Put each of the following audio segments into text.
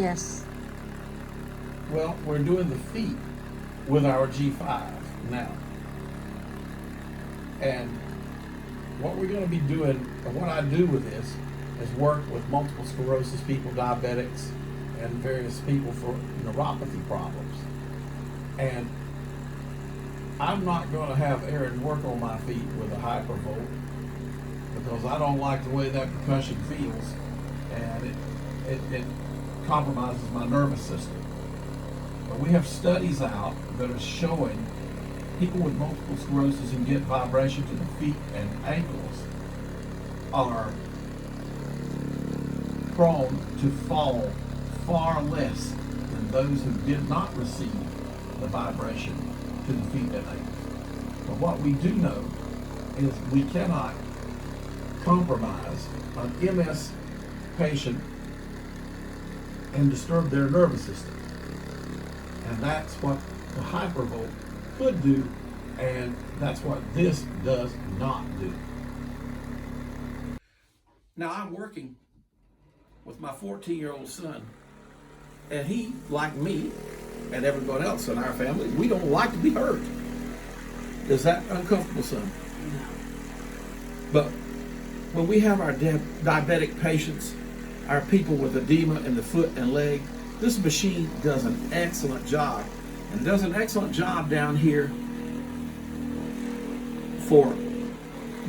Yes. Well, we're doing the feet with our G5 now. And what we're going to be doing, and what I do with this, is work with multiple sclerosis people, diabetics, and various people for neuropathy problems. And I'm not going to have Aaron work on my feet with a Hypervolt because I don't like the way that percussion feels, and it compromises my nervous system. But we have studies out that are showing people with multiple sclerosis who get vibration to the feet and ankles are prone to fall far less than those who did not receive the vibration to the feet and ankles. But what we do know is we cannot compromise an MS patient and disturb their nervous system. And that's what the Hypervolt could do, and that's what this does not do. Now I'm working with my 14-year-old son, and he, like me and everyone else in our family, we don't like to be hurt. Is that uncomfortable, son? No. But when we have our diabetic patients, our people with edema in the foot and leg, this machine does an excellent job. And it does an excellent job down here for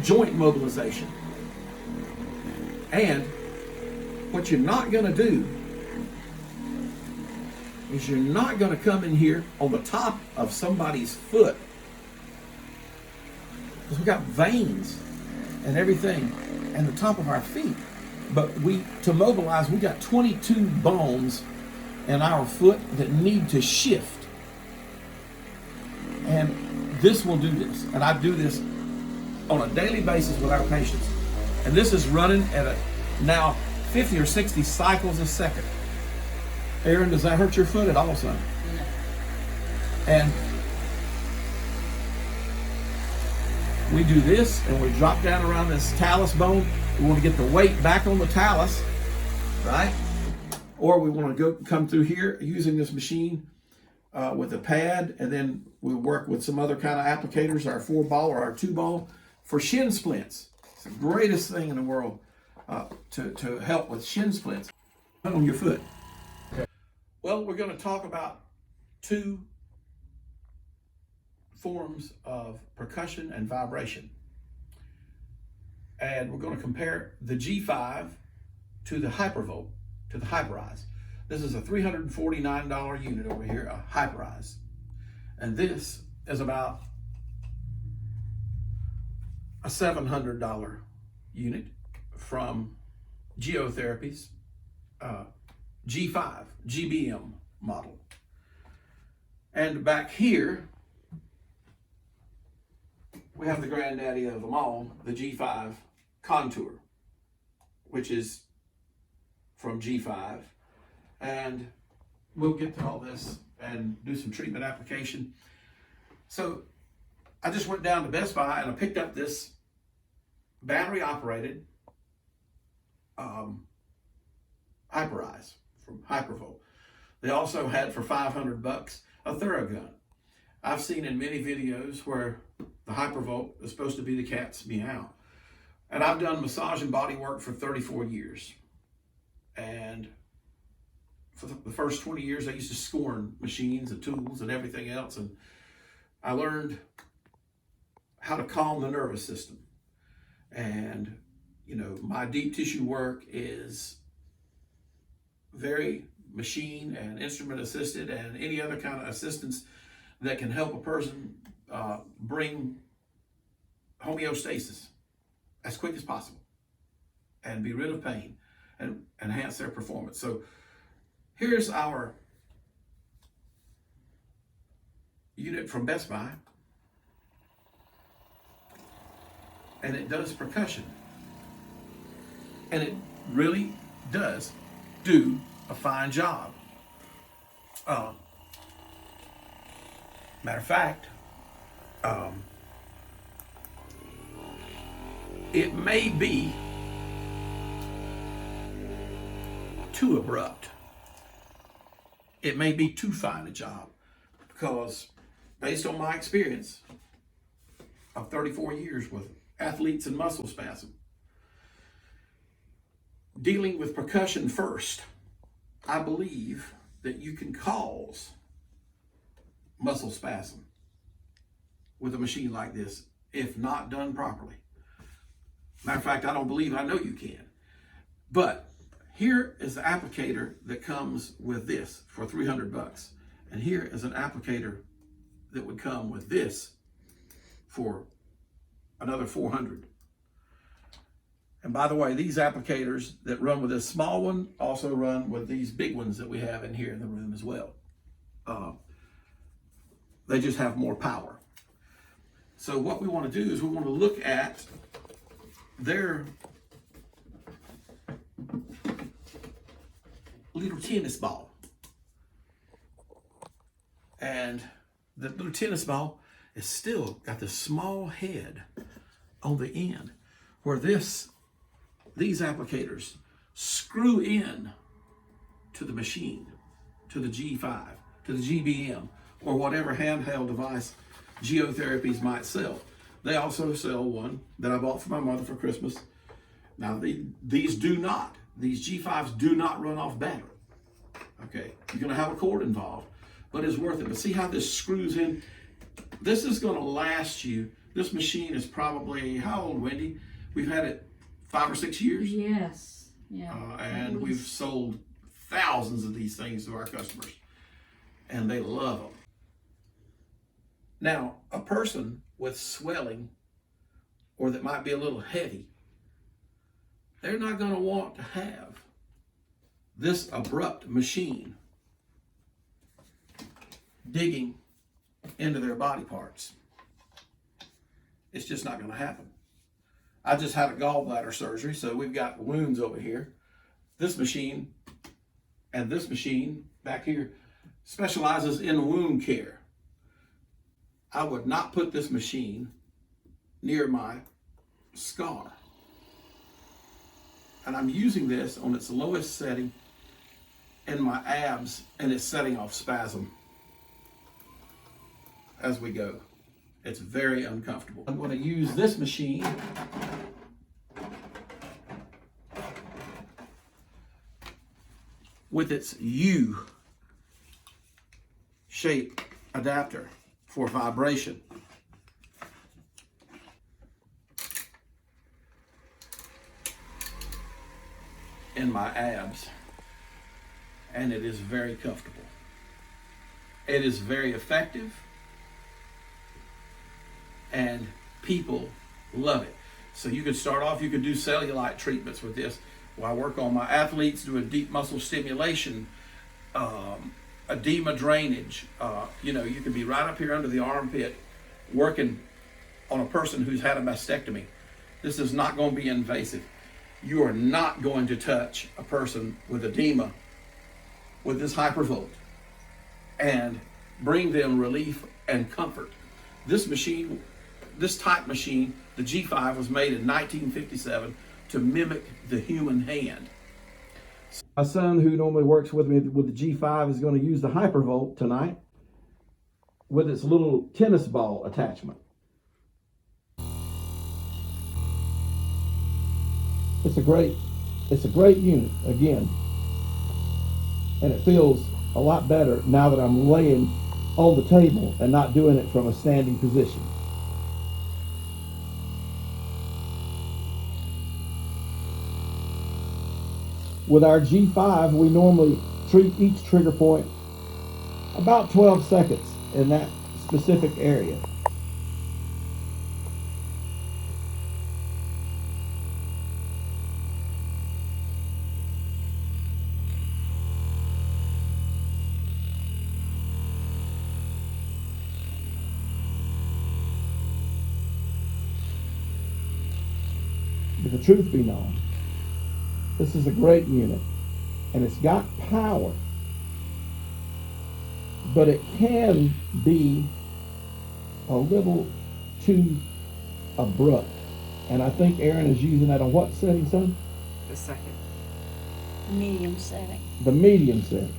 joint mobilization. And what you're not going to do is you're not going to come in here on the top of somebody's foot, because we got veins and everything and the top of our feet. But to mobilize, we got 22 bones in our foot that need to shift. And this will do this. And I do this on a daily basis with our patients. And this is running at now 50 or 60 cycles a second. Aaron, does that hurt your foot at all, son? No. And we do this, and we drop down around this talus bone. We want to get the weight back on the talus, right? Or we want to come through here using this machine with a pad, and then we work with some other kind of applicators, our 4-ball or our 2-ball, for shin splints. It's the greatest thing in the world to help with shin splints on your foot. Okay. Well, we're going to talk about 2 forms of percussion and vibration. And we're going to compare the G5 to the Hypervolt, to the hyperice. This is a $349 unit over here, a hyperice. And this is about a $700 unit from Geotherapy's G5, GBM model. And back here, we have the granddaddy of them all, the G5 Contour, which is from G5. And we'll get to all this and do some treatment application. So I just went down to Best Buy and I picked up this battery operated hyperice from Hypervolt. They also had for $500 a Thorogun. I've seen in many videos where the Hypervolt is supposed to be the cat's meow. And I've done massage and body work for 34 years. And for the first 20 years, I used to scorn machines and tools and everything else. And I learned how to calm the nervous system. And, you know, my deep tissue work is very machine and instrument assisted and any other kind of assistance that can help a person bring homeostasis as quick as possible and be rid of pain and enhance their performance. So here's our unit from Best Buy, and it does percussion, and it really does do a fine job. Matter of fact, it may be too abrupt. it may be too fine a job, because based on my experience of 34 years with athletes and muscle spasm, dealing with percussion first, I believe that you can cause muscle spasm with a machine like this if not done properly. Matter of fact, I don't believe I know you can. But here is the applicator that comes with this for 300 bucks. And here is an applicator that would come with this for another 400. And by the way, these applicators that run with this small one also run with these big ones that we have in here in the room as well. They just have more power. So what we want to do is we want to look at their little tennis ball. And the little tennis ball is still got this small head on the end where these applicators screw in to the machine, to the G5, to the GBM, or whatever handheld device Geotherapies might sell. They also sell one that I bought for my mother for Christmas. Now these G5s do not run off battery. Okay, you're gonna have a cord involved, but it's worth it. But see how this screws in? This is gonna last you. This machine is probably, how old, Wendy? We've had it 5 or 6 years. Yes, yeah. And we've sold thousands of these things to our customers, and they love them. Now, a person with swelling or that might be a little heavy, they're not going to want to have this abrupt machine digging into their body parts. It's just not going to happen. I just had a gallbladder surgery, so we've got wounds over here. This machine and this machine back here specializes in wound care. I would not put this machine near my scar. And I'm using this on its lowest setting in my abs, and it's setting off spasm as we go. It's very uncomfortable. I'm going to use this machine with its U-shape adapter for vibration. In my abs, and it is very comfortable. It is very effective, and people love it. So you can start off, you can do cellulite treatments with this. Well, I work on my athletes doing deep muscle stimulation, edema drainage. You can be right up here under the armpit working on a person who's had a mastectomy. This is not going to be invasive. You are not going to touch a person with edema with this Hypervolt and bring them relief and comfort. This machine, this type machine, the G5, was made in 1957 to mimic the human hand. My son, who normally works with me with the G5, is going to use the Hypervolt tonight with its little tennis ball attachment. It's a great unit, again, and it feels a lot better now that I'm laying on the table and not doing it from a standing position. With our G5, we normally treat each trigger point about 12 seconds in that specific area. But the truth be known, this is a great unit, and it's got power, but it can be a little too abrupt. And I think Aaron is using that on what setting, son? The second. Medium setting. The medium setting.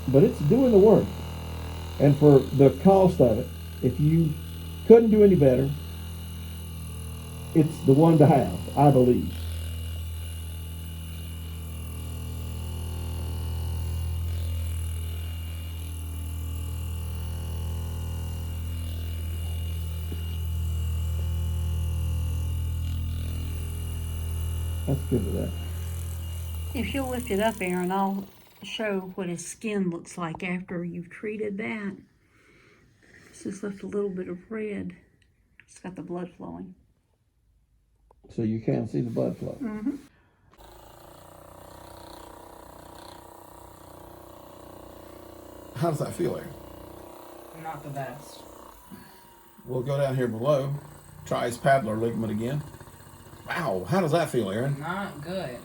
but it's doing the work. And for the cost of it, if you couldn't do any better, it's the one to have, I believe. That's good with that. If you'll lift it up, Aaron, I'll show what his skin looks like after you've treated that. It's just left a little bit of red. It's got the blood flowing. So you can see the blood flow. Mm-hmm. How does that feel, Aaron? Not the best. We'll go down here below, try his paddler ligament again. Wow, how does that feel, Aaron? Not good.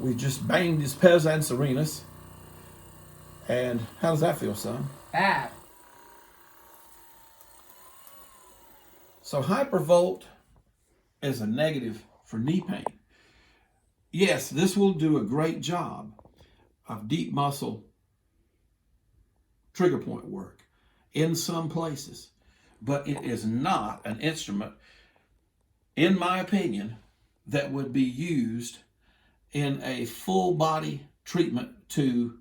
We just banged his pes and serenus. And how does that feel, son? Bad. So Hypervolt is a negative for knee pain. Yes, this will do a great job of deep muscle trigger point work in some places, but it is not an instrument, in my opinion, that would be used in a full body treatment to,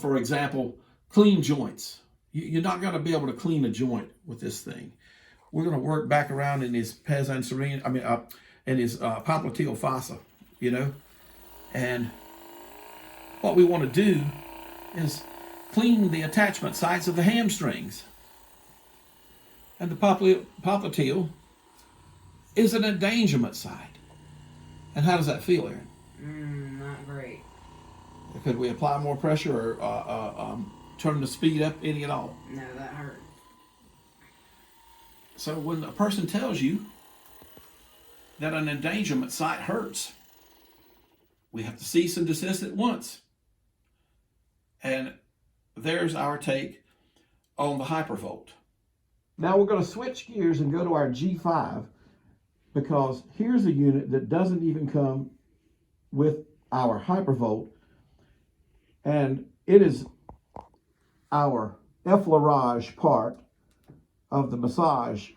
for example, clean joints. You're not going to be able to clean a joint with this thing. We're going to work back around in his pes anserine, in his popliteal fossa, you know. And what we want to do is clean the attachment sites of the hamstrings. And the popliteal is an endangerment site. And how does that feel, Aaron? Not great. Could we apply more pressure or turn the speed up any at all? No, that hurt. So when a person tells you that an endangerment site hurts, we have to cease and desist at once. And there's our take on the Hypervolt. Now we're going to switch gears and go to our G5, because here's a unit that doesn't even come with our Hypervolt, and it is our Effleurage part of the massage.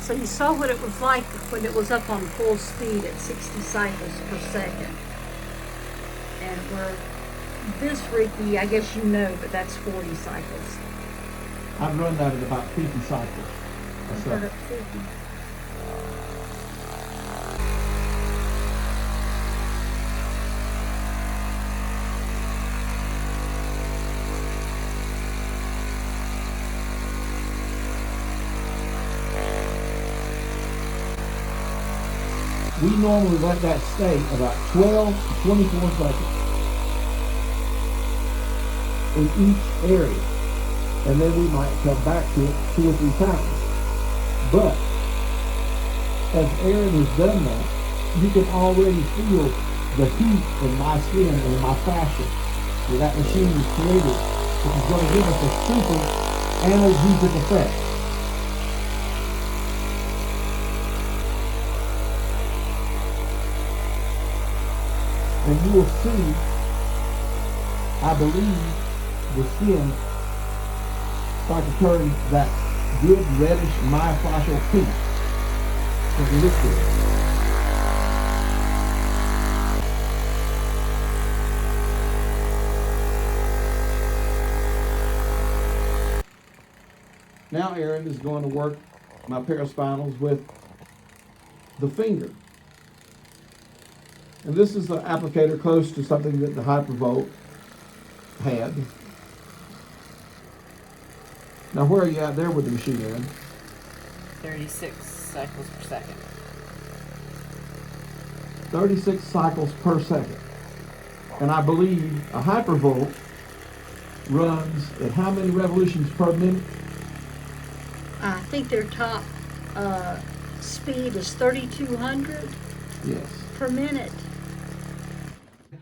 So you saw what it was like when it was up on full speed at 60 cycles per second. And we're this freaky, I guess you know, but that's 40 cycles. I've run that at about 50 cycles. I've heard it 50. We normally let that stay about 12 to 24 seconds in each area. And then we might come back to it 2 or 3 times. But as Aaron has done that, you can already feel the heat in my skin and in my fascia that that machine is created, which is going to give us a super analgesic effect. And you will see, I believe, the skin start to turn that good reddish myofascial pink. Does it look good? Now Aaron is going to work my paraspinals with the finger. And this is the applicator close to something that the Hypervolt had. Now where are you at there with the machine, Aaron? 36 cycles per second. 36 cycles per second. And I believe a Hypervolt runs at how many revolutions per minute? I think their top speed is 3,200 Yes. per minute.